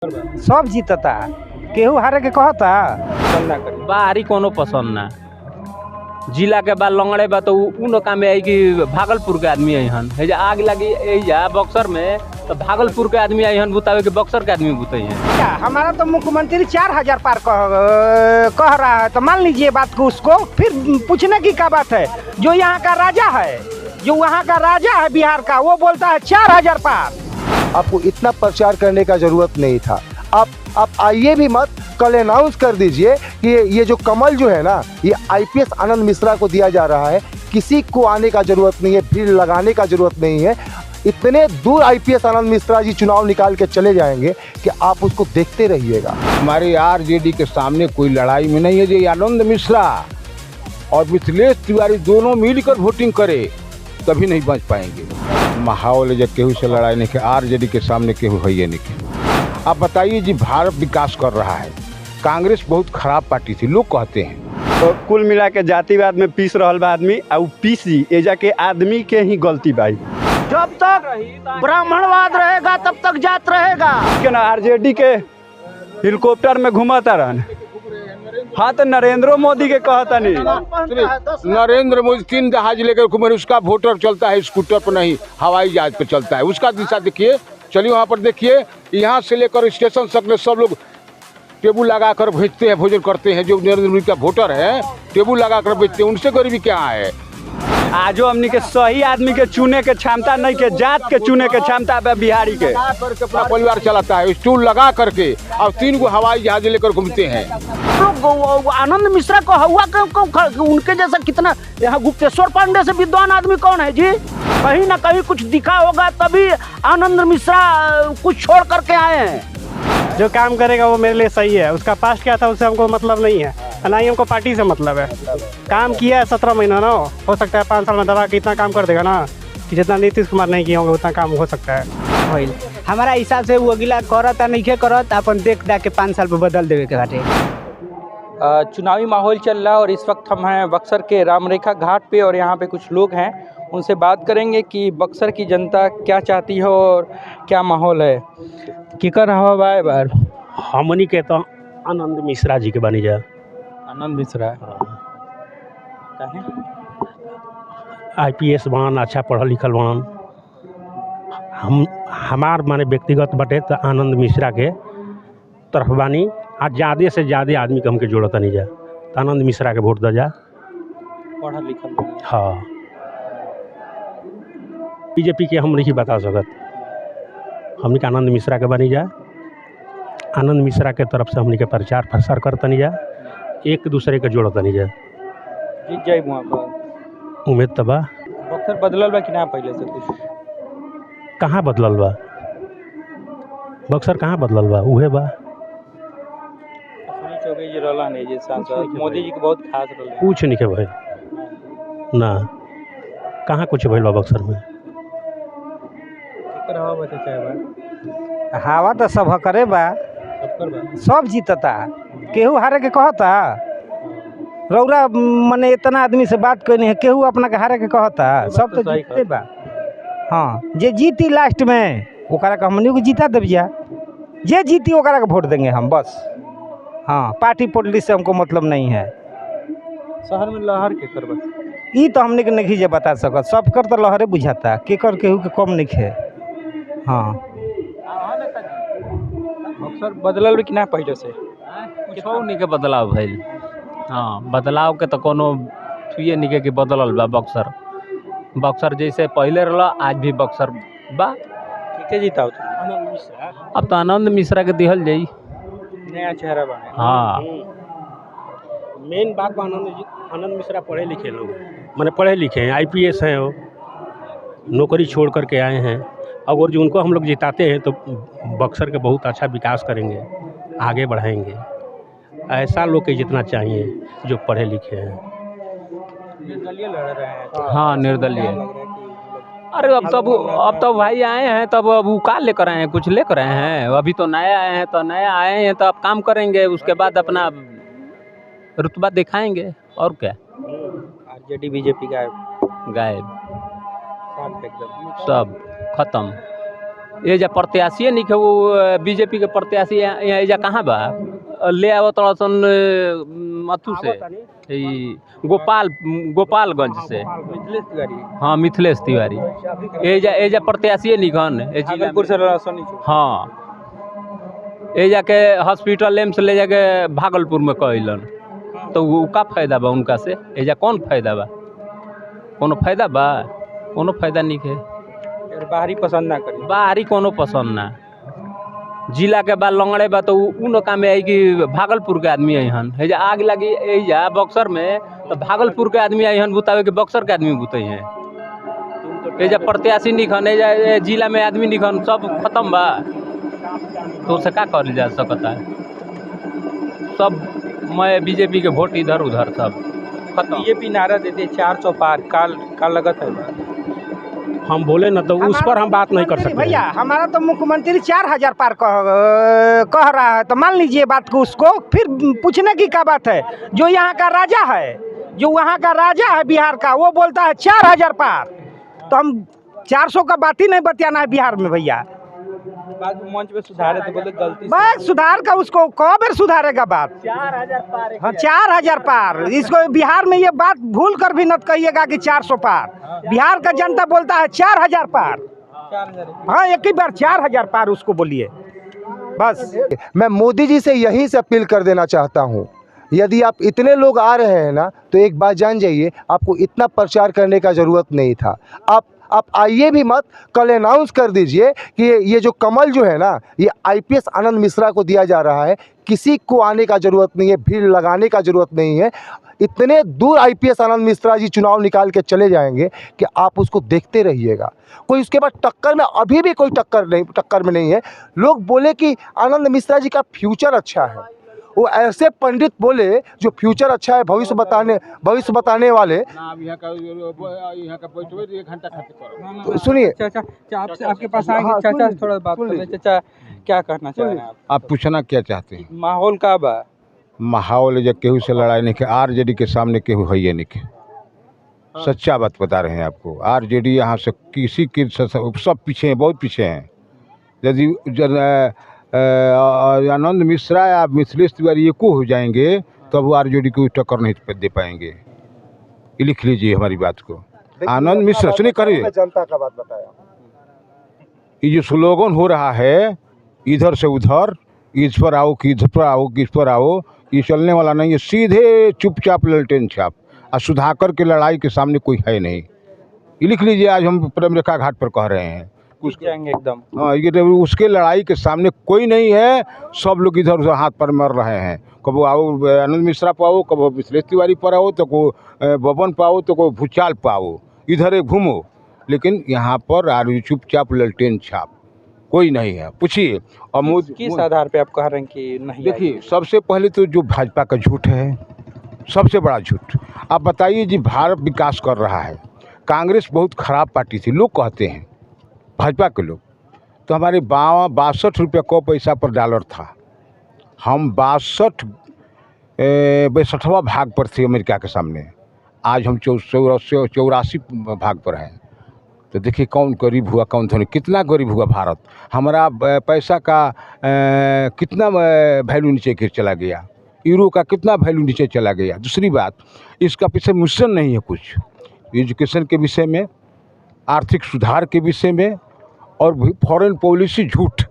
सब जीतता, केहू हारे के कहता। बाहरी कोनो पसंद ना, जिला के बाद लंगड़े बा तो उन काम में आई कि भागलपुर के आदमी अहन है आग लगी यही बक्सर में तो भागलपुर के आदमी अहन बुतावे कि बक्सर के आदमी बुते हैं। क्या हमारा तो मुख्यमंत्री 4000 पार कह रहा है, तो मान लीजिए बात को, उसको फिर पूछने की क्या बात है। जो यहाँ का राजा है, जो वहाँ का राजा है बिहार का, वो बोलता है 4000 पार। आपको इतना प्रचार करने का जरूरत नहीं था। आप आइए भी मत, कल अनाउंस कर दीजिए कि ये जो कमल जो है ना, ये आईपीएस आनंद मिश्रा को दिया जा रहा है। किसी को आने का जरूरत नहीं है, भीड़ लगाने का जरूरत नहीं है। इतने दूर आईपीएस आनंद मिश्रा जी चुनाव निकाल के चले जाएंगे कि आप उसको देखते रहिएगा। हमारे आरजेडी के सामने कोई लड़ाई में नहीं है। ये आनंद मिश्रा और मिथिलेश तिवारी दोनों मिलकर वोटिंग करे तभी नहीं बच पाएंगे। माहौल जब केहू से लड़ाई नहीं के, आरजेडी के सामने केहू है ये नहीं के। आप बताइए जी, भारत विकास कर रहा है, कांग्रेस बहुत खराब पार्टी थी लोग कहते हैं। तो कुल मिला के जातिवाद में पीस रहल बा आदमी, और पीसी एजा के आदमी के ही गलती भाई। जब तक ब्राह्मणवाद रहेगा तब तक जात रहेगा। के ना आरजेडी के हेलीकॉप्टर में घुमाता रहन। हाँ तो नरेंद्र मोदी के कहता नहीं। नरेंद्र मोदी 3 जहाज लेकर घूमे, उसका वोटर चलता है स्कूटर पर नहीं, हवाई जहाज पर चलता है। उसका दिशा देखिए, चलिए वहाँ पर देखिए, यहाँ से लेकर स्टेशन तक सब लोग टेबल लगा कर भेजते हैं, भोजन करते हैं। जो नरेंद्र मोदी का वोटर है टेबल लगा कर भेजते हैं, उनसे गरीबी क्या है। आजो हमनी के सही आदमी के चुने के क्षमता नहीं के, जात के चुने के क्षमता है बिहारी के। अपना परिवार चलाता है, स्टूल लगा करके और 3 गो हवाई जहाज लेकर घूमते हैं। आनंद मिश्रा को हुआ उनके जैसा कितना यहाँ गुप्तेश्वर पांडे से विद्वान आदमी कौन है जी। कहीं ना कहीं कुछ दिखा होगा तभी आनंद मिश्रा कुछ छोड़ करके आए हैं। जो काम करेगा वो मेरे लिए सही है। उसका पास्ट क्या था उससे हमको मतलब नहीं है, ना ही हमको पार्टी से मतलब है। काम किया है 17 महीना ना, हो सकता है 5 साल में दबा के इतना काम कर देगा ना कि जितना नीतीश कुमार नहीं किए होंगे उतना काम हो सकता है। हमारा हिसाब से वो अगला करत नहीं करत, अपन देख के 5 साल पे बदल देवे के बाटे। चुनावी माहौल चल रहा है और इस वक्त हम हैं बक्सर के रामरेखा घाट पे और यहाँ पे कुछ लोग हैं, उनसे बात करेंगे कि बक्सर की जनता क्या चाहती है और क्या माहौल है। किकर हवा बाय बार हमनी के तो आनंद मिश्रा जी के बनी जाए। आनंद मिश्रा काहे? IPS बान, अच्छा पढ़ल लिखल बान। हमार माने व्यक्तिगत बटे तो आनंद मिश्रा के तरफ बानी। आज ज़्यादा से ज़्यादा आदमी के हमके जोड़ता नहीं जा, तो आनंद मिश्रा के वोट द जा। पढ़ल लिखल हाँ, बीजेपी के हम नहीं बता सकत। हमने के आनंद मिश्रा के बनी जा, आनंद मिश्रा के तरफ से हमने के प्रचार प्रसार करता नहीं जा, एक दूसरे के जोड़ता नहीं जा। जीत जाए वहाँ पर उम्मीद तबा। बक्सर बदलल बा कि ना पहले से कुछ? कहाँ बदलल बा? बक्सर कहाँ बदलल बा? उहे बा जी रहला नहीं जी, सांसद मोदी जी के बहुत खास रहल। कुछ नहीं के भाई ना, कहाँ कुछ भइल बा बक्सर में। हवा तो सब करे बा, सब जीतता, केहू हारे के कहता। रौरा मने इतना आदमी से बात करनी है, केहू अपना के हारे के कहता। सब तो जीतते बा। हाँ, जे जीती लास्ट में ओकरा के हमनी को जीता देविया। जे जीती ओकरा के वोट देंगे हम बस। हाँ, पार्टी पॉलिटिक्स से हमको मतलब नहीं है। शहर में लहर के करबा ई तो हमने के नहीं जे बता सकत, सब कर तो लहरे बुझाता, केकर केहू के कम नहीं है। हाँ, बक्सर बदलल कि ना पहले से? कुछ नहीं के बदलाव भइल। हाँ, बदलाव के तो कोनो छुए नहीं के बदलल बा बक्सर। बक्सर जैसे पहले रहला आज भी बक्सर बा। के जीता हो आनंद मिश्रा? अब तो आनंद मिश्रा के दिहल जाई, नया चेहरा बा। हाँ, मेन बात बा आनंद मिश्रा पढ़े लिखे लोग, मैंने पढ़े लिखे हैं, IPS हैं, वो नौकरी छोड़ करके आए हैं। और जो उनको हम लोग जिताते हैं तो बक्सर के बहुत अच्छा विकास करेंगे, आगे बढ़ाएंगे। ऐसा लोग के जितना चाहिए जो पढ़े लिखे हैं। निर्दलीय लड़ रहे हैं। हाँ, निर्दलीय। अरे अब तो भाई आए हैं, तब अब वो का लेकर आए हैं? कुछ लेकर आए हैं? अभी तो नया आए हैं, तो नया आए हैं तो अब काम करेंगे, उसके बाद अपना रुतबा दिखाएंगे और क्या। आरजेडी बीजेपी गायब, सब खत्म। ये जा प्रत्याशी नहीं वो बीजेपी के प्रत्याशी यहाँ एजा कहाँ बा ले आवत सन अथू से ई गोपालगंज से मिथिलेश तिवारी हाँ मिथिलेश तिवारी एजा प्रत्याशी निकन भागलपुर से राशन हाँ एजा के हॉस्पिटल एम्स ले जाके भागलपुर में कहलन तो वो का फायदा बा उनका से एजा कौन फायदा बा कोनो फायदा बा कोनो फायदा नहीं है बाहरी पसंद ना करी बाहरी कोनो पसंद ना जिला के बाद लंगड़े बा तो उन काम में आई कि भागलपुर के आदमी अहन है आग लगी एजा बक्सर में तो भागलपुर के आदमी अहन बुतावे कि बक्सर के आदमी बुते हैं एजा प्रत्याशी निखन एजा जिला में आदमी निखन सब खत्म बा तो उसे का कर जा सकता है सब मैं बीजेपी के वोट इधर उधर सब खत्म बीजेपी नारा देते 400 पार का लगत है हम बोले ना तो उस पर हम बात नहीं कर सकते भैया हमारा तो मुख्यमंत्री 4000 पार कह रहा है तो मान लीजिए बात को उसको फिर पूछने की क्या बात है जो यहाँ का राजा है जो वहाँ का राजा है बिहार का वो बोलता है 4000 पार तो हम 400 का बात ही नहीं बतियाना है बिहार में भैया बाद में मंच पे सुधारे तो बोले गलती बस सुधार का उसको कब बेर सुधारेगा बात 4000 पार हाँ 4000 पार इसको बिहार में ये बात भूल कर भी मत कहिएगा कि 400 पार बिहार का जनता बोलता है 4000 पार 4000 हाँ एक ही बार 4000 पार उसको बोलिए बस मैं मोदी जी से यहीं से अपील कर देना चाहता हूँ यदि आप इतने लोग आ रहे हैं ना तो एक बात जान जाइए आपको इतना प्रचार करने का ज़रूरत नहीं था आप आइए भी मत कल अनाउंस कर दीजिए कि ये जो कमल जो है ना ये आईपीएस आनंद मिश्रा को दिया जा रहा है किसी को आने का ज़रूरत नहीं है भीड़ लगाने का ज़रूरत नहीं है इतने दूर आईपीएस आनंद मिश्रा जी चुनाव निकाल के चले जाएंगे कि आप उसको देखते रहिएगा कोई उसके बाद टक्कर में अभी भी कोई टक्कर में नहीं है लोग बोले कि आनंद मिश्रा जी का फ्यूचर अच्छा है वो ऐसे पंडित बोले जो फ्यूचर अच्छा है भविष्य बताने वाले सुनिए चाचा आपके पास आएंगे चाचा थोड़ा बात कर ले चाचा क्या कहना चाह रहे हैं आप पूछना क्या चाहते हैं माहौल का बा माहौल जब केहू से लड़ाई नहीं के आरजेडी के सामने केहू है ये नहीं के सच्चा बात बता रहे हैं आपको आरजेडी यहाँ से किसी के सब पीछे हैं बहुत पीछे हैं यदि आनंद मिश्रा या मिथिलेश तिवारी ये को हो जाएंगे तब वो आरजेडी को टक्कर नहीं दे पाएंगे ये लिख लीजिए हमारी बात को आनंद मिश्रा सुनिए करिए जनता का बात बताया ये जो स्लोगन हो रहा है इधर से उधर इस पर आओ कि इधर पर आओ कि इस पर आओ ये चलने वाला नहीं है सीधे चुपचाप ललटेन छाप और सुधाकर के लड़ाई के सामने कोई है नहीं ये लिख लीजिए आज हम प्रेम रेखा घाट पर कह रहे हैं जाएंगे एकदम हाँ ये उसके लड़ाई के सामने कोई नहीं है सब लोग इधर उधर हाथ पर मर रहे हैं कब आओ आनंद मिश्रा पर आओ कब मिथिलेश तिवारी पर आओ तो को बबन पर आओ तो को भूचाल पर आओ इधर एक घूमो लेकिन यहाँ पर चुपचाप ललटेन छाप कोई नहीं है पूछिए अमूद किस आधार पे आप कह रहे हैं कि नहीं देखिए सबसे पहले तो जो भाजपा का झूठ है सबसे बड़ा झूठ आप बताइए जी भारत विकास कर रहा है कांग्रेस बहुत खराब पार्टी थी लोग कहते हैं भाजपा के लोग तो हमारे 62 रुपये को पैसा पर डॉलर था हम 62वां भाग पर थे अमेरिका के सामने आज हम 84 भाग पर हैं तो देखिए कौन गरीब हुआ कौन धनी कितना गरीब हुआ भारत हमारा पैसा का कितना वैल्यू नीचे गिर चला गया यूरो का कितना वैल्यू नीचे चला गया दूसरी बात इसका पीछे मिशन नहीं है कुछ एजुकेशन के विषय में आर्थिक सुधार के विषय में और फॉरेन पॉलिसी झूठ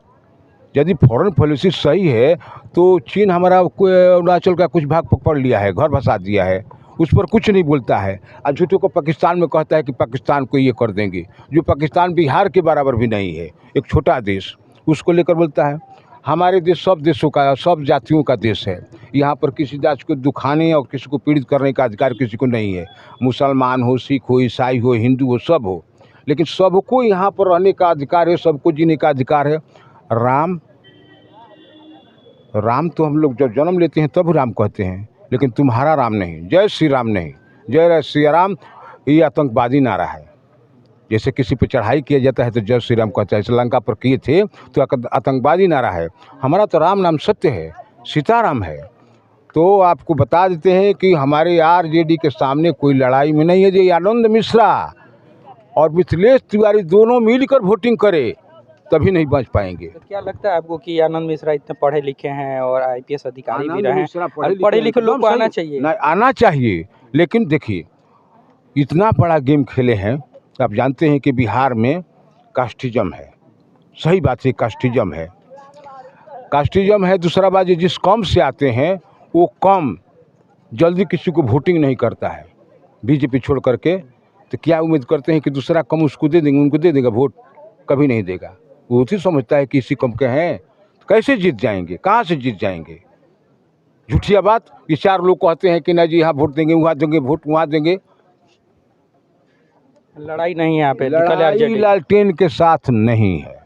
यदि फॉरेन पॉलिसी सही है तो चीन हमारा अरुणाचल का कुछ भाग पकड़ लिया है घर बसा दिया है उस पर कुछ नहीं बोलता है और झूठों को पाकिस्तान में कहता है कि पाकिस्तान को ये कर देंगे जो पाकिस्तान बिहार के बराबर भी नहीं है एक छोटा देश उसको लेकर बोलता है हमारे देश सब देशों का सब जातियों का देश है यहाँ पर किसी जाति को दुखाने और किसी को पीड़ित करने का अधिकार किसी को नहीं है मुसलमान हो सिख हो ईसाई हो हिंदू हो सब हो लेकिन सबको यहाँ पर रहने का अधिकार है सबको जीने का अधिकार है राम तो हम लोग जब जन्म लेते हैं तब राम कहते हैं लेकिन तुम्हारा राम नहीं जय श्री राम नहीं जय श्री राम ये आतंकवादी नारा है जैसे किसी पर चढ़ाई किया जाता है तो जय श्री राम कहता है श्रीलंका पर किए थे तो आतंकवादी नारा है हमारा तो राम नाम सत्य है सीताराम है तो आपको बता देते हैं कि हमारे आरजेडी के सामने कोई लड़ाई में नहीं है जो आनंद मिश्रा और मिथिलेश तिवारी दोनों मिलकर वोटिंग करे तभी नहीं बच पाएंगे। तो क्या लगता है आपको कि आनंद मिश्रा इतने पढ़े लिखे हैं और आईपीएस अधिकारी भी आनंद रहे मिश्रा हैं, पढ़े लिखे लोग को एकदम आना सही। चाहिए। नहीं, आना चाहिए, लेकिन देखिए इतना बड़ा गेम खेले हैं। आप जानते हैं कि बिहार में कास्टिज्म है, सही बात है, कास्टिज्म है, कास्टिज्म है। दूसरा बात, जिस कम से आते हैं वो कम जल्दी किसी को वोटिंग नहीं करता है बीजेपी छोड़ करके। तो क्या उम्मीद करते हैं कि दूसरा कम उसको दे देंगे, उनको दे देगा वोट? कभी नहीं देगा। वो भी समझता है कि इसी कम के हैं तो कैसे जीत जाएंगे, कहाँ से जीत जाएंगे। झूठिया बात। ये 4 लोग कहते हैं कि ना जी यहाँ वोट देंगे, वहाँ देंगे, वोट वहाँ देंगे। लड़ाई नहीं है यहाँ पे, निकल लड़ाई आरजेडी। लालटेन के साथ नहीं है,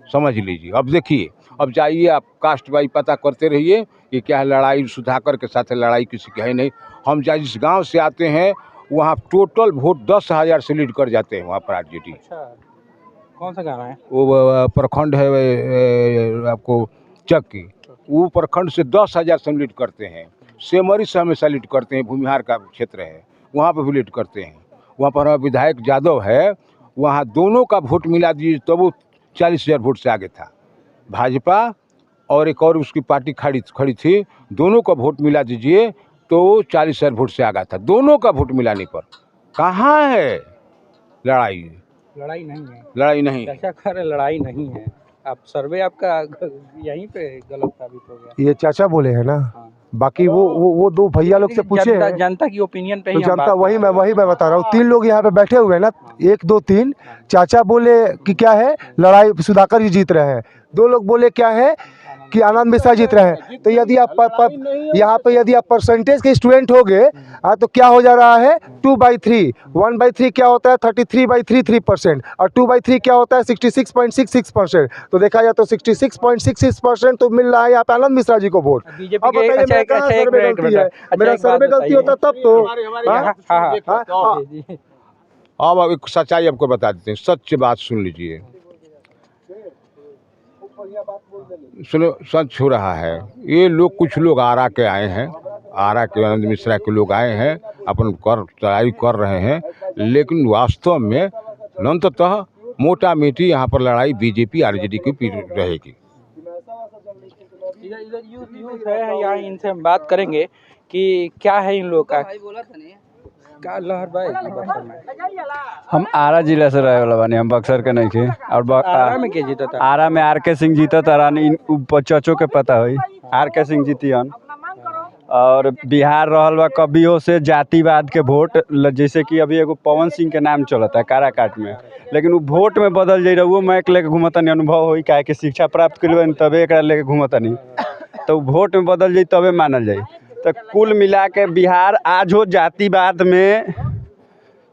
समझ लीजिए। अब देखिए, अब जाइए आप कास्ट वाइज पता करते रहिए कि क्या है। लड़ाई सुधाकर के साथ है, लड़ाई किसी की है नहीं। हम जिस गांव से आते हैं वहाँ टोटल वोट 10,000 से लीड कर जाते हैं वहाँ पर आरजेडी। अच्छा, कौन सा गाना है? वो प्रखंड है आपको चक्की, वो प्रखंड से 10,000 से लीड करते हैं। सेमरी से हमेशा लीड करते हैं, भूमिहार का क्षेत्र है वहाँ पर भी लीड करते हैं। वहाँ पर हमारा विधायक यादव है, वहाँ दोनों का वोट मिला दीजिए तो वो 40,000 वोट से आगे था। भाजपा और एक और उसकी पार्टी खड़ी थी, दोनों का वोट मिला दीजिए तो वो 40,000 वोट से आगा था। दोनों का वोट मिलाने पर कहाँ है लड़ाई? लड़ाई नहीं है, लड़ाई नहीं। चाचा कह रहे लड़ाई नहीं है। आप सर्वे आपका यहीं पे गलत साबित हो गया। ये चाचा बोले हैं ना, हाँ। बाकी वो 2 भैया लोग से पूछे हैं। जनता की ओपिनियन पे तो ही हम जनता बात वही कर रहे मैं बता रहा हूँ। 3 लोग यहाँ पे बैठे हुए हैं ना, 1 2 3। चाचा बोले कि क्या है, लड़ाई सुधाकर जी जीत रहे हैं। 2 लोग बोले क्या है कि आनंद मिश्रा जीत रहे हैं। तो यदि आप यहाँ पे यदि आप परसेंटेज के स्टूडेंट हो गए तो क्या हो जा रहा है, 2/3। 1/3 क्या होता है, 33/3 3%। और 2/3 क्या होता है, 66.66%। तो देखा जाए तो 66.66% तो मिल रहा है यहाँ पे आनंद मिश्रा जी को वोट। बीजेपी अब बताइए मेरा कहाँ सर्वे गलती है? मेरा सर्वे गलती होता तब तो। अब एक सच्चाई आपको बता देते हैं, सच बात सुन लीजिए। सुनो, सच हो रहा है। ये लोग, कुछ लोग आरा के आए हैं, आरा के आनंद मिश्रा के लोग आए हैं, अपन तैयारी कर रहे हैं, लेकिन वास्तव में अंततः मोटा मोटी यहाँ पर लड़ाई बीजेपी आरजेडी की रहेगी। इधर यूथ है यहाँ, इनसे हम बात करेंगे कि क्या है इन लोग का का लहर भाई बक्सर में। हम आरा जिला से रहे वाला बानी, हम बक्सर के नहीं थे। और आरा में के जीता था? आरा में आर के सिंह जीता था, चचो के पता हुई आर के सिंह जीती हन। और बिहार रहल बा कभियो से जातिवाद के वोट, जैसे कि अभी एगो पवन सिंह के नाम चलता है काराकाट में, लेकिन वो वोट में बदल जाए रहुओ मैक लेके घूमतनी। अनुभव होई काहे कि शिक्षा प्राप्त कर तबे एक लेके घूमतनी, तो वोट में बदल जाए तबे मानल जाए। तो कुल मिला के बिहार आज हो जातिवाद में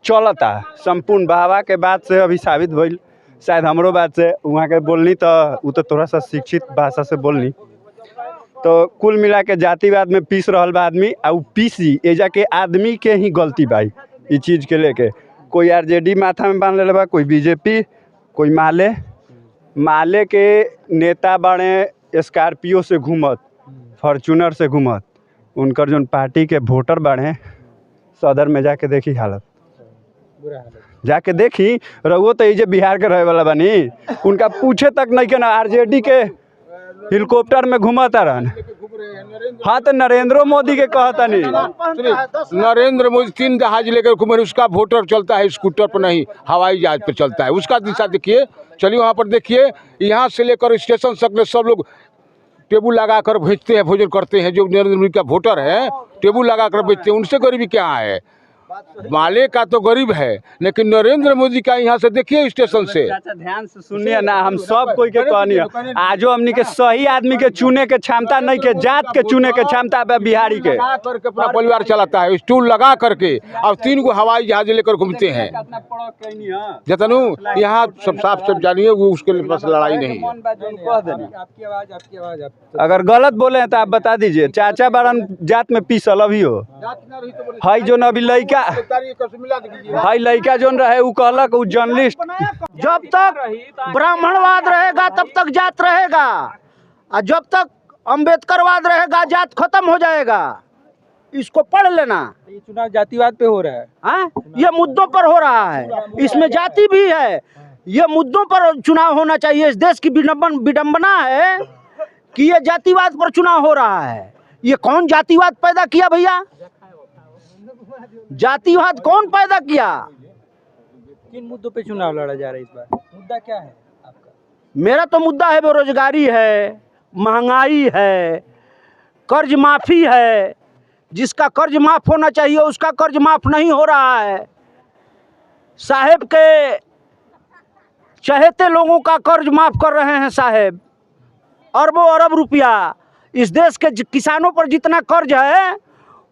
चलता। संपूर्ण बाबा के बात से अभी साबित भइल, शायद हमरो बात से। वहाँ के बोलनी तो वो तो थोड़ा सा शिक्षित भाषा से बोलनी। तो कुल मिला के जातिवाद में पीस रहल बा आदमी, और पीसी एजा के आदमी के ही गलती बा इस चीज़ के लेके। कोई आरजेडी माथा में बांध ले बा, कोई बीजेपी, कोई माले के नेता बाड़े स्कॉर्पियो से घूमत, फॉर्चूनर से घूमत। उनकर जो पार्टी के वोटर बाड़े सदर में जाके देखी हालत, जाके देखी रहुओ। तो ये बिहार के रहे वाला बानी, उनका पूछे तक नहीं के ना आरजेडी के हेलीकॉप्टर में घुमाता रहन। हाँ तो नरेंद्र मोदी के कहता नहीं, नरेंद्र मोदी 3 जहाज लेकर घूमे, उसका वोटर चलता है स्कूटर पर नहीं, हवाई जहाज पर चलता है। उसका दिशा देखिए, चलिए वहाँ पर देखिए। यहाँ से लेकर स्टेशन तक सब लोग टेबल लगा कर भेजते हैं, भोजन करते हैं। जो नरेंद्र मोदी का वोटर है टेबल लगा कर भेजते हैं, उनसे गरीबी क्या है? माले का तो गरीब है, लेकिन नरेंद्र मोदी का यहाँ से देखिए स्टेशन से। चाचा ध्यान से सुनिए ना, हम सब कोई के कहनी है, आजो हमनी के सही आदमी के चुने के क्षमता नहीं के, जात के चुने के क्षमता है बिहारी के। करके अपना परिवार चलाता है, स्टूल लगा करके, और 3 गो हवाई जहाज लेकर घूमते हैं। जतनु यहाँ सब साफ सब जानिए, वो उसके पास लड़ाई नहीं है। आपकी आवाज अगर गलत बोले हैं तो आप बता दीजिए। चाचा बारन जात में पीसल अभी हो हाई जो अभी लड़का हाई लड़का जोन रहे उ कहलक उ जर्नलिस्ट। जब तक ब्राह्मणवाद रहेगा तब तक जात रहेगा, और जब तक अम्बेडकरवाद रहेगा जात खत्म हो जाएगा। इसको पढ़ लेना। ये चुनाव जातिवाद पे हो रहा है। हाँ, ये मुद्दों पर हो रहा है, इसमें जाति भी है, ये मुद्दों पर चुनाव होना चाहिए। इस देश की विडंबना है कि ये जातिवाद पर चुनाव हो रहा है। ये कौन जातिवाद पैदा किया भैया? जातिवाद कौन पैदा किया? किन मुद्दों पे चुनाव लड़ा जा रहा है इस बार? मुद्दा क्या है आपका? मेरा तो मुद्दा है बेरोजगारी है, महंगाई है, कर्ज माफी है। जिसका कर्ज माफ होना चाहिए उसका कर्ज माफ नहीं हो रहा है। साहेब के चहेते लोगों का कर्ज माफ कर रहे हैं साहेब, अरबों अरब रुपया। इस देश के किसानों पर जितना कर्ज है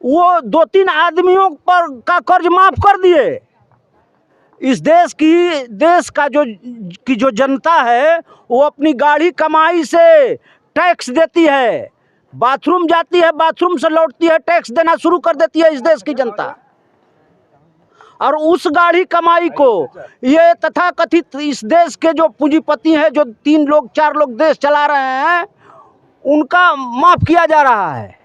वो 2-3 आदमियों पर का कर्ज माफ कर दिए। इस देश का जो जनता है वो अपनी गाढ़ी कमाई से टैक्स देती है, बाथरूम जाती है, बाथरूम से लौटती है, टैक्स देना शुरू कर देती है इस देश की जनता। और उस गाढ़ी कमाई को ये तथाकथित इस देश के जो पूंजीपति हैं, जो 3 लोग 4 लोग देश चला रहे हैं, उनका माफ किया जा रहा है।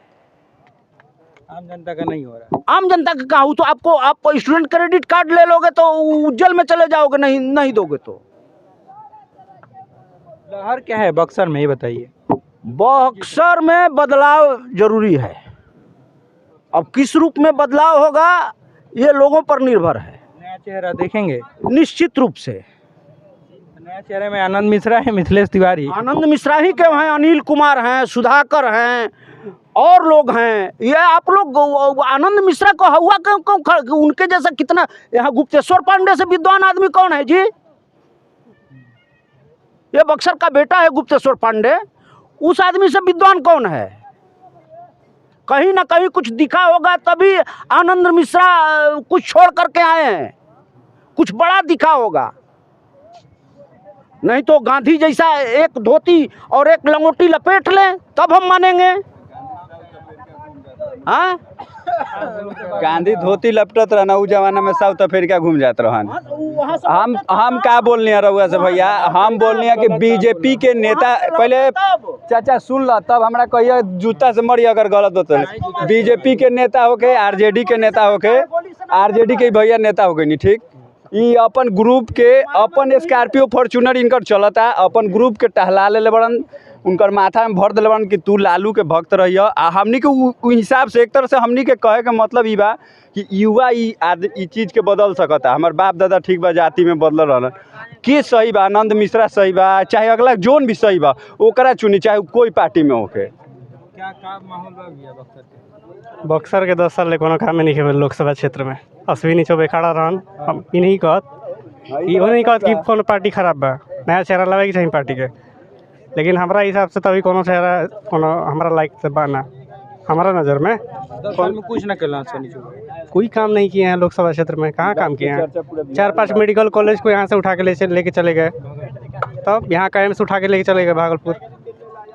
आम जनता का नहीं हो रहा। आम जनता का कहा तो आप स्टूडेंट क्रेडिट कार्ड ले लोगे तो उज्जैल में चले जाओगे, नहीं दोगे तो। लहर क्या है बक्सर में, ये बताइए। बक्सर में बदलाव जरूरी है। अब किस रूप में बदलाव होगा ये लोगों पर निर्भर है। नया चेहरा देखेंगे निश्चित रूप से। नया चेहरे में आनंद मिश्रा है, मिथिलेश तिवारी। आनंद मिश्रा ही क्यों हैं, अनिल कुमार हैं, सुधाकर हैं और लोग हैं। ये आप लोग आनंद मिश्रा को हुआ क्यों? उनके जैसा कितना यहाँ गुप्तेश्वर पांडे से विद्वान आदमी कौन है जी? ये बक्सर का बेटा है गुप्तेश्वर पांडे। उस आदमी से विद्वान कौन है? कहीं ना कहीं कुछ दिखा होगा तभी आनंद मिश्रा कुछ छोड़ करके आए हैं, कुछ बड़ा दिखा होगा। नहीं तो गांधी जैसा एक धोती और एक लंगोटी लपेट लें तब हम मानेंगे। हाँ, गांधी धोती लपटत रहना उ जमाना में साउथ अफ्रीका घूम जात रहन। हम का बोलनी है रउआ से भैया? हम बोलनी है कि बीजेपी के नेता पहले चाचा सुन ला तब हमरा कहिए जूता से मरी अगर गलत होता है। बीजेपी के नेता होके, आरजेडी के नेता होके, आरजेडी के भैया नेता हो गई, ठीक। ई अपन ग्रुप के अपन स्कॉर्पियो फॉर्च्यूनर इनकर चलता, अपन ग्रुप के टहला ले बड़न, उनकर माथा में भर दिले बड़न कि तू लालू के भक्त रहिए। आ हमनी के उ हिसाब से एक तरह से हमनी के कहे के मतलब ई बा कि युवा ई चीज़ के बदल सकता। हमार बाप दादा ठीक बा जाति में बदल रहलन, के सही बा? आनंद मिश्रा सही बा, चाहे अगला जोन भी सही बा, ओकरा चुनी, चाहे कोई पार्टी में होके। क्या माहौल बा भैया बक्सर के? बक्सर के 10 साल ले कोनो काम नहीं खेल लोकसभा क्षेत्र में। अश्विनी चौबे खड़ा रहन, हम ई नहीं कहत कि कोनो पार्टी खराब बा, नया चेहरा लावे के चाहिए पार्टी के। लेकिन हमारा हिसाब से तभी कोनो चेहरा कोनो हमारा लायक से बाना हमारा नज़र में। 10 साल में कुछ ना करना अश्विनी चौबे, कोई काम नहीं किए हैं लोकसभा क्षेत्र में। कहाँ काम किए हैं? 4-5 मेडिकल कॉलेज को यहाँ से उठा के लेके चले गए, तब यहाँ का एम्स उठा के लेके चले गए भागलपुर।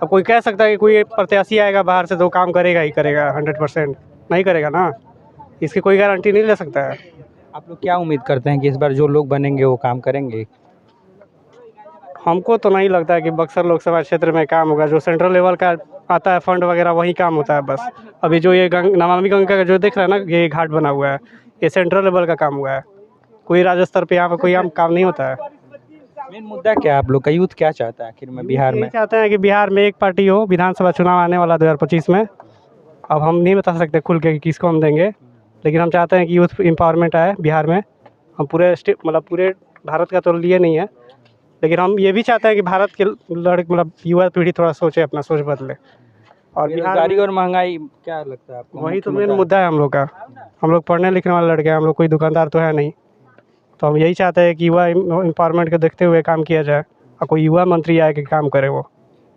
अब कोई कह सकता है कि कोई प्रत्याशी आएगा बाहर से तो काम करेगा ही करेगा, 100% नहीं करेगा ना, इसकी कोई गारंटी नहीं ले सकता है। आप लोग क्या उम्मीद करते हैं कि इस बार जो लोग बनेंगे वो काम करेंगे? हमको तो नहीं लगता है कि बक्सर लोकसभा क्षेत्र में काम होगा। जो सेंट्रल लेवल का आता है फंड वगैरह वही काम होता है बस। अभी जो ये नमामि गंगा का जो देख रहा है ना, ये घाट बना हुआ है, ये सेंट्रल लेवल का काम हुआ है। कोई राज्य स्तर पे यहाँ पर कोई काम नहीं होता है। मेन मुद्दा क्या है आप लोग का? यूथ क्या चाहता है आखिर में बिहार में? चाहते हैं कि बिहार में एक पार्टी हो। विधानसभा चुनाव आने वाला 2025 में, अब हम नहीं बता सकते खुल के कि किसको हम देंगे, लेकिन हम चाहते हैं कि यूथ एम्पावरमेंट आए बिहार में। हम पूरे पूरे भारत का तो लिए नहीं है, लेकिन हम ये भी चाहते हैं कि भारत के युवा पीढ़ी थोड़ा सोचे, अपना सोच बदले। और बेरोजगारी और महंगाई क्या लगता है आपको? वही तो मेन मुद्दा है हम लोग का। हम लोग पढ़ने लिखने वाले लड़के हैं, हम लोग कोई दुकानदार तो है नहीं। तो हम यही चाहते हैं कि युवा एम्पावरमेंट को देखते हुए काम किया जाए और कोई युवा मंत्री आए कि काम करे। वो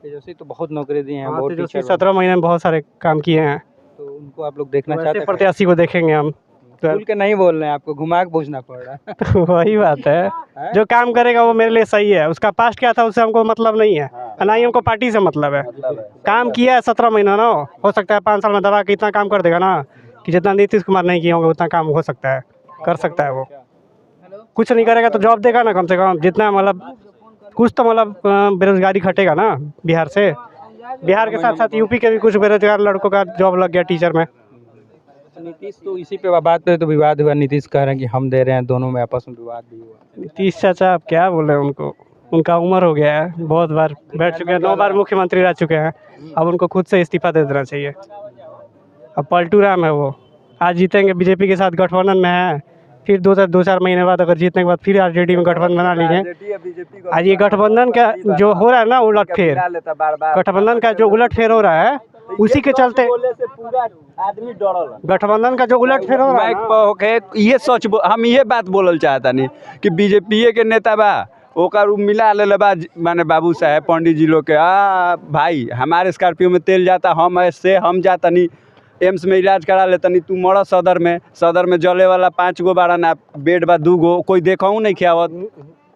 तेजस्वी तो बहुत नौकरी दिए हैं, बहुत तेजस्वी 17 महीने में बहुत सारे काम किए हैं, तो उनको आप लोग देखना चाहते हैं? प्रत्याशी को देखेंगे हम। खुल के नहीं बोल रहे हैं, आपको घुमा के पूछना पड़ रहा है। तो वही बात है, जो काम करेगा वो मेरे लिए सही है। उसका पास्ट क्या था उससे हमको मतलब नहीं है, ना ही हमको पार्टी से मतलब है। काम किया है 17 महीना ना, हो सकता है 5 साल में दबा के इतना काम कर देगा ना कि जितना नीतीश कुमार नहीं किए होंगे उतना काम हो सकता है, कर सकता है। वो कुछ नहीं करेगा तो जॉब देगा ना, कम से कम जितना कुछ तो बेरोजगारी घटेगा ना बिहार से। बिहार के साथ साथ यूपी के भी कुछ बेरोजगार लड़कों का जॉब लग गया टीचर में। नीतीश तो इसी पे बात पे तो विवाद हुआ। नीतीश कह रहे हैं कि हम दे रहे हैं, दोनों में आपस में विवाद भी हुआ। नीतीश चाचा अब क्या बोले उनको, उनका उम्र हो गया है, बहुत बार बैठ चुके हैं, 9 बार मुख्यमंत्री रह चुके हैं। अब उनको खुद से इस्तीफा दे देना चाहिए। अब पलटू राम है वो, आज जीतेंगे बीजेपी के साथ गठबंधन में है, फिर 2-4 महीने बाद अगर जीतने के बाद फिर आरजेडी में गठबंधन बना लीजिए। आज ये गठबंधन का जो हो रहा है ना उलटफेर, गठबंधन का जो उलटफेर हो रहा है उसी के चलते गठबंधन का जो उलटफेर हो रहा है ये सच हम ये बात बोलल चाहता नहीं कि बीजेपी के नेता बा ओकर मिला ले बा माने बाबू साहेब पंडित जी लोग के भाई हमारे स्कॉर्पियो में तेल जाता, हम ऐसे हम जाता नहीं एम्स में इलाज करा लेता नहीं, तू मर सदर में जले वाला 5 गो बारा ना बेड बा 2 गो कोई देखा नहीं खियावत,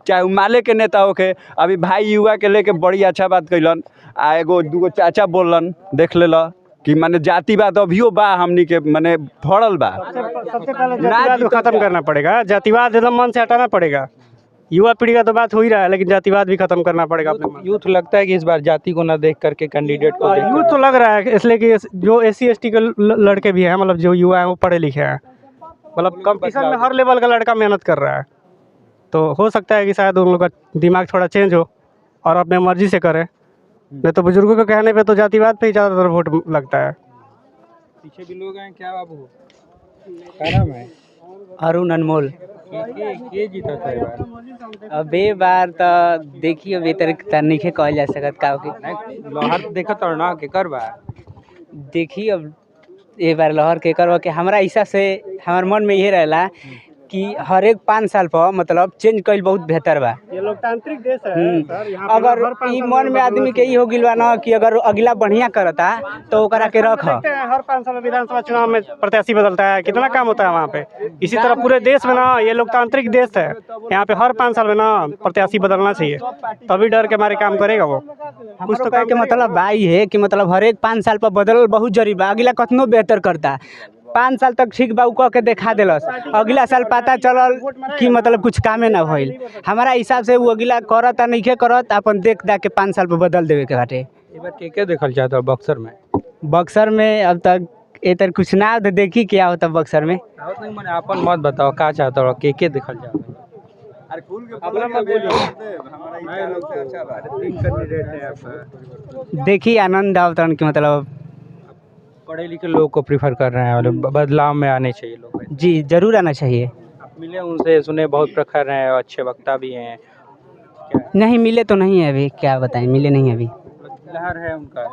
चाहे वो माले के नेता होके। अभी भाई युवा के लेके बड़ी अच्छा बात कैलन, आ एगो 2 गो चाचा बोलन देख लेला कि माने जातिवाद अभियो बा हमनी के माने भरल बा। सबसे पहले जातिवाद को खत्म करना पड़ेगा, जातिवाद एकदम मन से हटाना पड़ेगा। युवा पीढ़ी का तो बात हो ही रहा है, लेकिन जातिवाद भी खत्म करना पड़ेगा अपने मन। यूथ लगता है कि इस बार जाति को न देख करके कैंडिडेट को देख यूथ तो लग रहा है इसलिए कि जो SC ST के लड़के भी हैं, मतलब जो युवा हैं वो पढ़े लिखे हैं, मतलब कंपटीशन में हर लेवल का लड़का मेहनत कर रहा है। तो हो सकता है कि शायद उन लोग का दिमाग थोड़ा चेंज हो और अपने मर्जी से करें। नहीं तो बुजुर्गों के कहने पे तो जातिवाद पे ही ज़्यादातर वोट लगता है। पीछे भी लोग हैं क्या बाबू? क्या नाम है? अरुण अनमोल। के जीता था ये बार? अब ए बार तो देखिए अभी तक नहीं कहल जा सकत का होगी। लहर देखत और ना के कर बा देखिए अब ए बार लहर के करवा के हमरा हिसाब से हमार मन में ये रहेला कि हर एक 5 साल पर मतलब चेंज कईल बहुत बेहतर बा। ये लोकतांत्रिक देश है सर, यहाँ पे अगर हर 5 ई साल मन में आदमी के ई हो गिल बा ना कि अगर अगला बढ़िया करता तो ओकरा के रख। देखते हैं हर 5 साल में विधानसभा चुनाव में प्रत्याशी बदलता है, कितना काम होता है वहाँ पे। इसी तरह पूरे देश में ना ये लोकतांत्रिक देश है, यहाँ पे हर 5 साल में ना प्रत्याशी बदलना चाहिए, तभी डर के मारे काम करेगा वो। कुछ तो के मतलब भाई है कि मतलब हर एक 5 साल पर बदल बहुत जरूरी बा। अगला कतनो बेहतर करता 5 साल तक ठीक बा कह के देखा दिलस, अगला साल पता चलल कि मतलब कुछ कामे ना भइल। हमारा हिसाब से वो अगला करत नहीं करत अपन देख के 5 साल पर बदल देवे के बाटे। ये बार के देखल चाहता है बक्सर में? बक्सर में अब तक इधर कुछ ना तो देखी क्या होता बक्सर में। नहीं मैंने अपन मत बताओ का चाहता हो के देखल चाहता है? देखिए आनंद अवतरण की मतलब पढ़े लिखे लोग को प्रीफर कर रहे हैं और बदलाव में आने चाहिए लोग। जी जरूर आना चाहिए। आप मिले उनसे, सुने बहुत प्रखर हैं और अच्छे वक्ता भी हैं। नहीं मिले तो नहीं है अभी, क्या बताएं मिले नहीं अभी। लहर है उनका।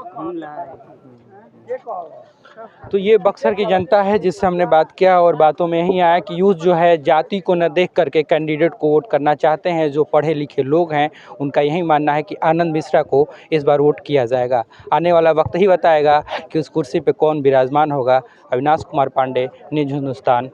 तो ये बक्सर की जनता है जिससे हमने बात किया और बातों में यही आया कि यूथ जो है जाति को न देख करके कैंडिडेट को वोट करना चाहते हैं। जो पढ़े लिखे लोग हैं उनका यही मानना है कि आनंद मिश्रा को इस बार वोट किया जाएगा। आने वाला वक्त ही बताएगा कि उस कुर्सी पे कौन विराजमान होगा। अविनाश कुमार पांडे, न्यूज़ हिंदुस्तान।